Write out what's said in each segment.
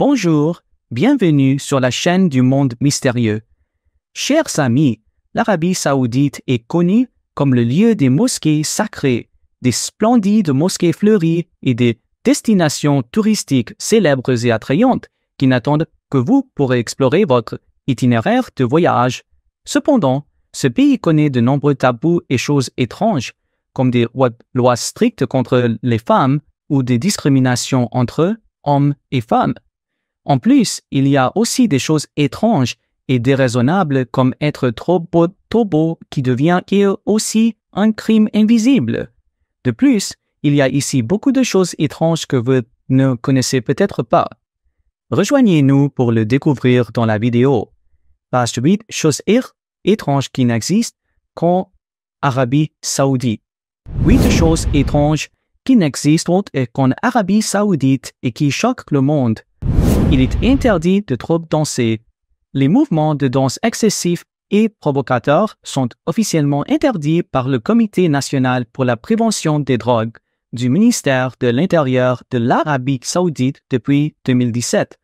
Bonjour, bienvenue sur la chaîne du monde mystérieux. Chers amis, l'Arabie Saoudite est connue comme le lieu des mosquées sacrées, des splendides mosquées fleuries et des destinations touristiques célèbres et attrayantes qui n'attendent que vous pour explorer votre itinéraire de voyage. Cependant, ce pays connaît de nombreux tabous et choses étranges, comme des lois strictes contre les femmes ou des discriminations entre hommes et femmes. En plus, il y a aussi des choses étranges et déraisonnables comme être trop beau qui devient aussi un crime invisible. De plus, il y a ici beaucoup de choses étranges que vous ne connaissez peut-être pas. Rejoignez-nous pour le découvrir dans la vidéo. Page 8, choses étranges qui n'existent qu'en Arabie Saoudite. 8 choses étranges qui n'existent qu'en Arabie Saoudite et qui choquent le monde. Il est interdit de trop danser. Les mouvements de danse excessifs et provocateurs sont officiellement interdits par le Comité national pour la prévention des drogues du ministère de l'Intérieur de l'Arabie Saoudite depuis 2017,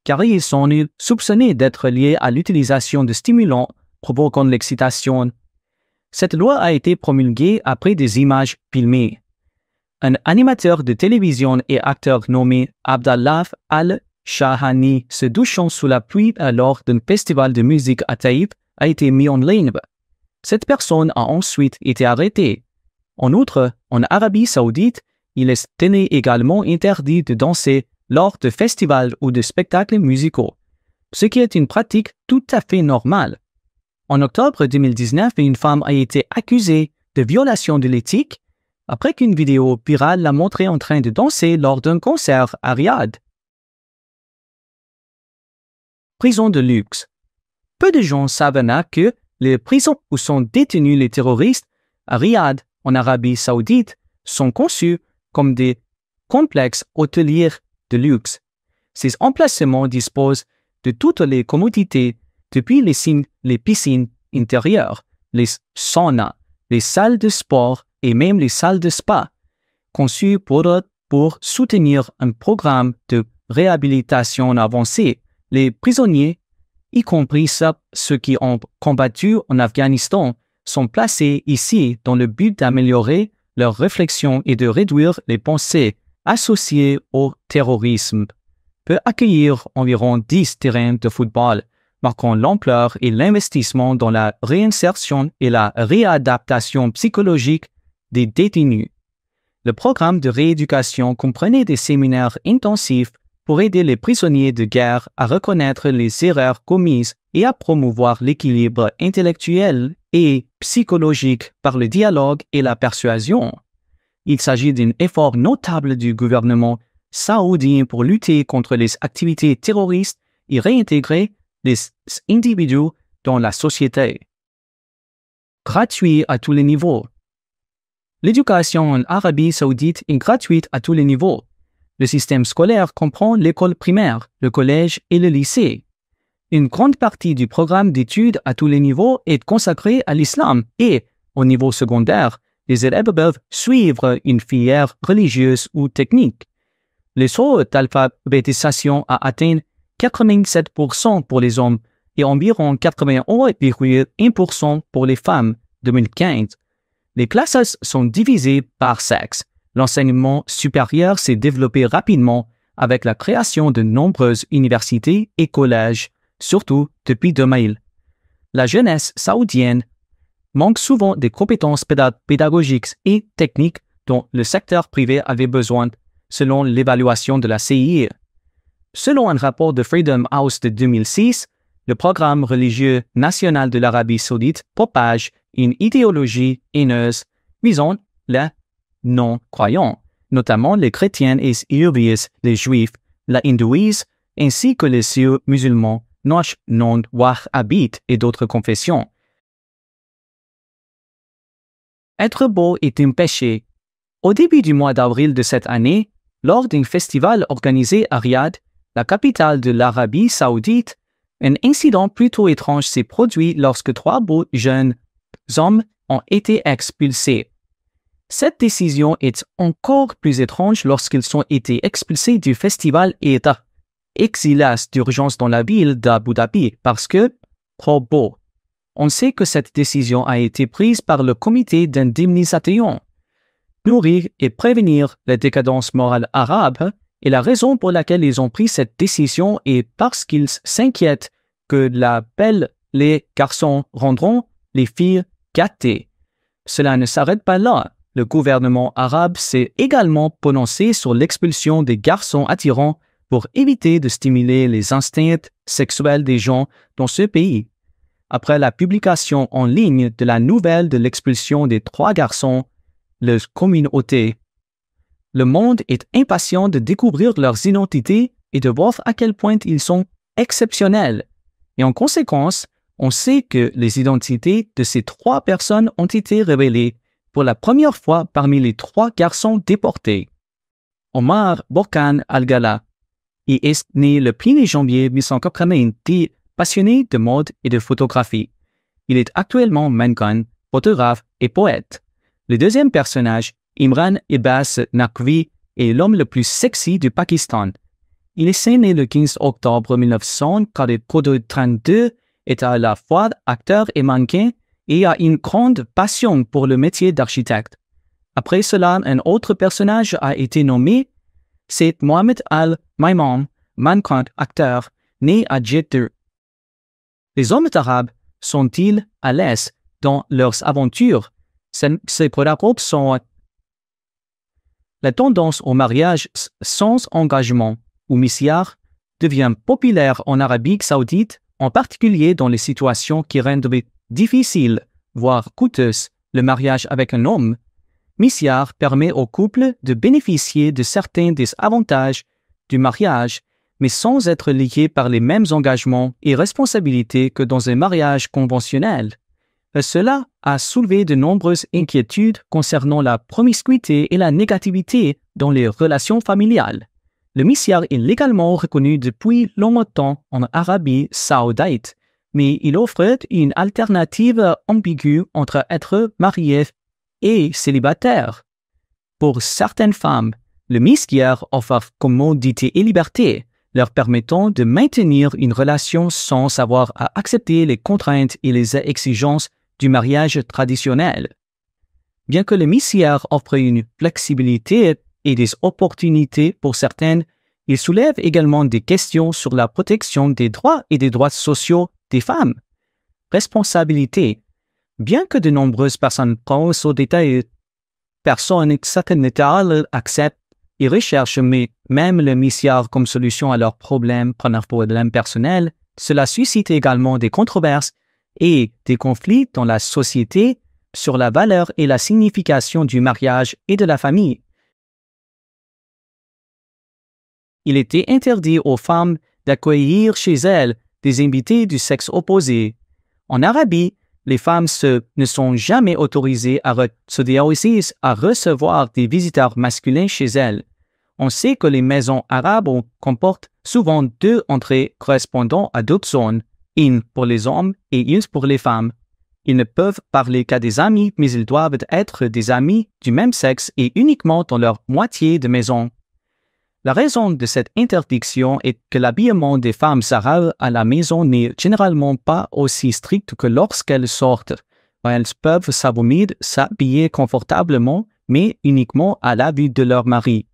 car ils sont soupçonnés d'être liés à l'utilisation de stimulants provoquant l'excitation. Cette loi a été promulguée après des images filmées. Un animateur de télévision et acteur nommé Abdallah Al-Shahani se douchant sous la pluie lors d'un festival de musique à Taïf a été mis en ligne. Cette personne a ensuite été arrêtée. En outre, en Arabie Saoudite, il est également interdit de danser lors de festivals ou de spectacles musicaux, ce qui est une pratique tout à fait normale. En octobre 2019, une femme a été accusée de violation de l'éthique après qu'une vidéo virale l'a montrée en train de danser lors d'un concert à Riyad. Prison de luxe. Peu de gens savent que les prisons où sont détenus les terroristes à Riyad, en Arabie Saoudite, sont conçues comme des complexes hôteliers de luxe. Ces emplacements disposent de toutes les commodités, depuis les piscines intérieures, les saunas, les salles de sport et même les salles de spa, conçues pour soutenir un programme de réhabilitation avancé. Les prisonniers, y compris ceux qui ont combattu en Afghanistan, sont placés ici dans le but d'améliorer leur réflexion et de réduire les pensées associées au terrorisme. Peut accueillir environ 10 terrains de football, marquant l'ampleur et l'investissement dans la réinsertion et la réadaptation psychologique des détenus. Le programme de rééducation comprenait des séminaires intensifs pour aider les prisonniers de guerre à reconnaître les erreurs commises et à promouvoir l'équilibre intellectuel et psychologique par le dialogue et la persuasion. Il s'agit d'un effort notable du gouvernement saoudien pour lutter contre les activités terroristes et réintégrer les individus dans la société. Gratuit à tous les niveaux. L'éducation en Arabie Saoudite est gratuite à tous les niveaux. Le système scolaire comprend l'école primaire, le collège et le lycée. Une grande partie du programme d'études à tous les niveaux est consacrée à l'islam et, au niveau secondaire, les élèves peuvent suivre une filière religieuse ou technique. Le taux d'alphabétisation a atteint 87% pour les hommes et environ 81,1% pour les femmes, 2015. Les classes sont divisées par sexe. L'enseignement supérieur s'est développé rapidement avec la création de nombreuses universités et collèges, surtout depuis 2000. La jeunesse saoudienne manque souvent des compétences pédagogiques et techniques dont le secteur privé avait besoin, selon l'évaluation de la CIE. Selon un rapport de Freedom House de 2006, le programme religieux national de l'Arabie Saoudite propage une idéologie haineuse visant les non-croyants, notamment les chrétiens et les juifs, les hindouistes, ainsi que les musulmans, non-wahhabites et d'autres confessions. Être beau est un péché. Au début du mois d'avril de cette année, lors d'un festival organisé à Riyad, la capitale de l'Arabie Saoudite, un incident plutôt étrange s'est produit lorsque 3 beaux jeunes hommes ont été expulsés. Cette décision est encore plus étrange lorsqu'ils ont été expulsés du festival et exilas d'urgence dans la ville d'Abu Dhabi parce que trop beau. On sait que cette décision a été prise par le comité d'indemnisation. Nourrir et prévenir la décadence morale arabe et la raison pour laquelle ils ont pris cette décision est parce qu'ils s'inquiètent que les garçons rendront les filles gâtées. Cela ne s'arrête pas là. Le gouvernement arabe s'est également prononcé sur l'expulsion des garçons attirants pour éviter de stimuler les instincts sexuels des gens dans ce pays. Après la publication en ligne de la nouvelle de l'expulsion des 3 garçons, la communauté, le monde est impatient de découvrir leurs identités et de voir à quel point ils sont exceptionnels. Et en conséquence, on sait que les identités de ces 3 personnes ont été révélées pour la première fois parmi les 3 garçons déportés. Omar Borkan Al-Ghala est né le 1er janvier 1990, passionné de mode et de photographie. Il est actuellement mannequin, photographe et poète. Le deuxième personnage, Imran Abbas Naqvi, est l'homme le plus sexy du Pakistan. Il est né le 15 octobre 1932, est à la fois acteur et mannequin et a une grande passion pour le métier d'architecte. Après cela, un autre personnage a été nommé, c'est Mohamed Al-Maimon, mannequin acteur, né à Jeddah. Les hommes arabes sont-ils à l'aise dans leurs aventures? Ces paradoxes sont la tendance au mariage sans engagement ou misyar devient populaire en Arabie saoudite, en particulier dans les situations qui rendent difficile, voire coûteuse, le mariage avec un homme. Misyar permet au couple de bénéficier de certains des avantages du mariage, mais sans être lié par les mêmes engagements et responsabilités que dans un mariage conventionnel. Cela a soulevé de nombreuses inquiétudes concernant la promiscuité et la négativité dans les relations familiales. Le misyar est légalement reconnu depuis longtemps en Arabie saoudite, mais il offre une alternative ambiguë entre être marié et célibataire. Pour certaines femmes, le misyar offre commodité et liberté, leur permettant de maintenir une relation sans avoir à accepter les contraintes et les exigences du mariage traditionnel. Bien que le misyar offre une flexibilité et des opportunités pour certaines, il soulève également des questions sur la protection des droits et des droits sociaux des femmes. Responsabilité. Bien que de nombreuses personnes pensent aux détails, personne certaines acceptent et recherchent même le misyar comme solution à leurs problèmes personnels. Cela suscite également des controverses et des conflits dans la société sur la valeur et la signification du mariage et de la famille. Il était interdit aux femmes d'accueillir chez elles des invités du sexe opposé. En Arabie, les femmes ne sont jamais autorisées à recevoir des visiteurs masculins chez elles. On sait que les maisons arabes comportent souvent 2 entrées correspondant à 2 zones, une pour les hommes et une pour les femmes. Ils ne peuvent parler qu'à des amis, mais ils doivent être des amis du même sexe et uniquement dans leur moitié de maison. La raison de cette interdiction est que l'habillement des femmes arabes à la maison n'est généralement pas aussi strict que lorsqu'elles sortent. Elles peuvent s'habiller confortablement, mais uniquement à la vue de leur mari.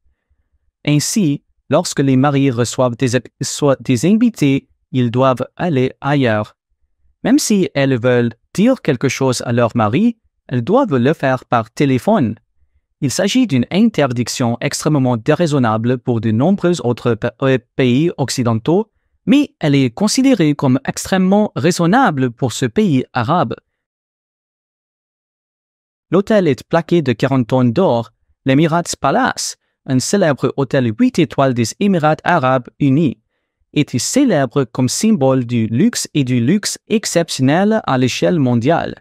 Ainsi, lorsque les maris reçoivent des invités, ils doivent aller ailleurs. Même si elles veulent dire quelque chose à leur mari, elles doivent le faire par téléphone. Il s'agit d'une interdiction extrêmement déraisonnable pour de nombreux autres pays occidentaux, mais elle est considérée comme extrêmement raisonnable pour ce pays arabe. L'hôtel est plaqué de 40 tonnes d'or, l'Emirates Palace, un célèbre hôtel 8 étoiles des Émirats arabes unis, était célèbre comme symbole du luxe et du luxe exceptionnel à l'échelle mondiale.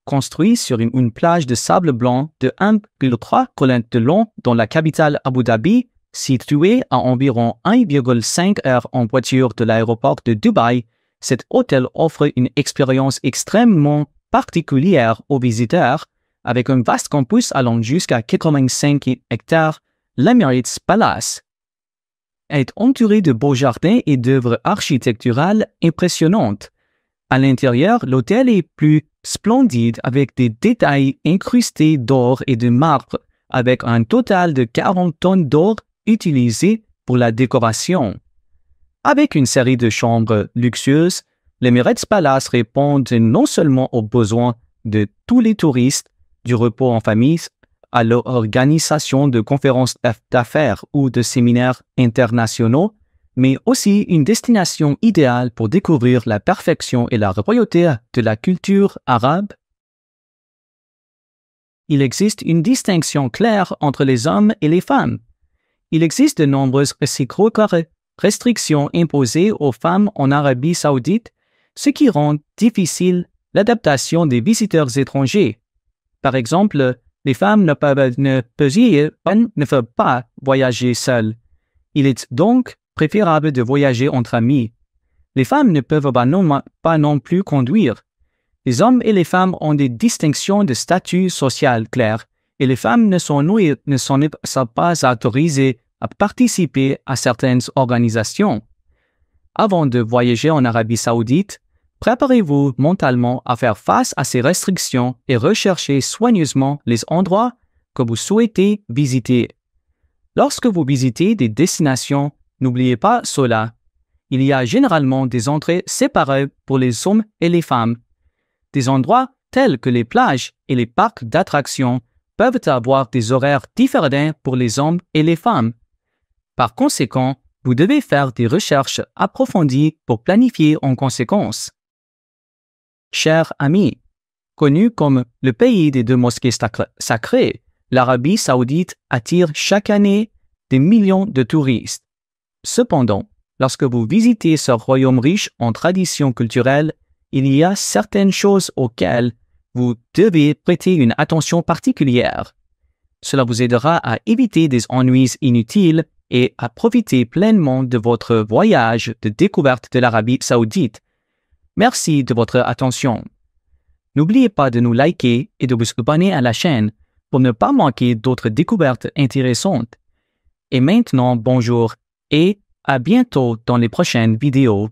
Construit sur une plage de sable blanc de 1,3 km de long dans la capitale Abu Dhabi, située à environ 1,5 heures en voiture de l'aéroport de Dubaï, cet hôtel offre une expérience extrêmement particulière aux visiteurs, avec un vaste campus allant jusqu'à 85 hectares, l'Emirates Palace. est entouré de beaux jardins et d'œuvres architecturales impressionnantes. À l'intérieur, l'hôtel est plus splendide avec des détails incrustés d'or et de marbre, avec un total de 40 tonnes d'or utilisées pour la décoration. Avec une série de chambres luxueuses, l'Emirates Palace répond non seulement aux besoins de tous les touristes, du repos en famille, à l'organisation de conférences d'affaires ou de séminaires internationaux, mais aussi une destination idéale pour découvrir la perfection et la royauté de la culture arabe. Il existe une distinction claire entre les hommes et les femmes. Il existe de nombreuses restrictions imposées aux femmes en Arabie saoudite, ce qui rend difficile l'adaptation des visiteurs étrangers. Par exemple, les femmes ne peuvent pas voyager seules. Il est donc préférable de voyager entre amis. Les femmes ne peuvent pas non plus conduire. Les hommes et les femmes ont des distinctions de statut social claires et les femmes ne sont pas autorisées à participer à certaines organisations. Avant de voyager en Arabie saoudite, préparez-vous mentalement à faire face à ces restrictions et recherchez soigneusement les endroits que vous souhaitez visiter. Lorsque vous visitez des destinations, n'oubliez pas cela. Il y a généralement des entrées séparées pour les hommes et les femmes. Des endroits tels que les plages et les parcs d'attractions peuvent avoir des horaires différents pour les hommes et les femmes. Par conséquent, vous devez faire des recherches approfondies pour planifier en conséquence. Chers amis, connu comme le pays des deux mosquées sacrées, l'Arabie saoudite attire chaque année des millions de touristes. Cependant, lorsque vous visitez ce royaume riche en traditions culturelles, il y a certaines choses auxquelles vous devez prêter une attention particulière. Cela vous aidera à éviter des ennuis inutiles et à profiter pleinement de votre voyage de découverte de l'Arabie saoudite. Merci de votre attention. N'oubliez pas de nous liker et de vous abonner à la chaîne pour ne pas manquer d'autres découvertes intéressantes. Et maintenant, bonjour et à bientôt dans les prochaines vidéos.